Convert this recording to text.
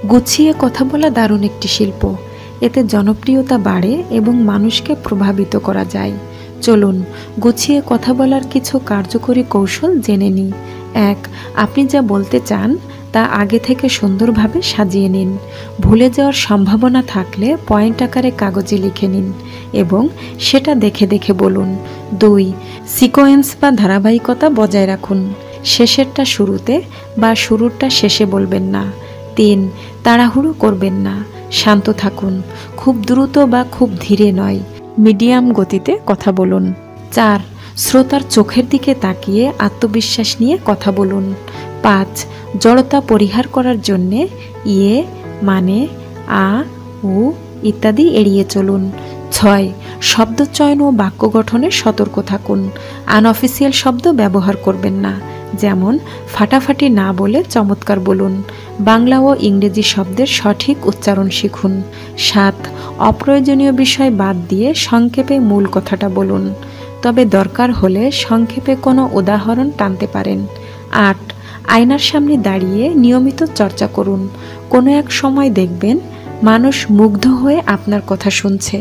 গুছিয়ে কথা বলা দারুণ একটি শিল্প। এতে জনপ্রিয়তা বাড়ে এবং মানুষকে প্রভাবিত করা যায়। চলুন গুছিয়ে কথা বলার কিছু কার্যকরী কৌশল জেনে নিই। 1. আপনি যা বলতে চান তা আগে থেকে সুন্দরভাবে সাজিয়ে নিন। ভুলে যাওয়ার সম্ভাবনা থাকলে পয়েন্ট আকারে কাগজে লিখে নিন এবং সেটা দেখে দেখে বলুন। 2. সিকোয়েন্স বা ধারাবাহিকতা বজায় রাখুন। শেষেরটা শুরুতে বা শুরুরটা শেষে বলবেন না। 3. তাড়াহুড়ো করবেন না, শান্ত থাকুন। খুব দ্রুত বা খুব ধীরে নয়, মিডিয়াম গতিতে কথা বলুন। 4. শ্রোতার চোখের দিকে তাকিয়ে আত্মবিশ্বাস নিয়ে কথা বলুন। 5. জড়তা পরিহার করার জন্যে ইয়ে, মানে, আ, উ ইত্যাদি এড়িয়ে চলুন। 6. শব্দচয়ন ও বাক্য গঠনে সতর্ক থাকুন। আনঅফিসিয়াল শব্দ ব্যবহার করবেন না, যেমন ফাটাফাটি না বলে চমৎকার বলুন। বাংলা ও ইংরেজি শব্দের সঠিক উচ্চারণ শিখুন। 7. অপ্রয়োজনীয় বিষয় বাদ দিয়ে সংক্ষেপে মূল কথাটা বলুন, তবে দরকার হলে সংক্ষেপে কোনো উদাহরণ টানতে পারেন। 8. আয়নার সামনে দাঁড়িয়ে নিয়মিত চর্চা করুন। কোনো এক সময় দেখবেন মানুষ মুগ্ধ হয়ে আপনার কথা শুনছে।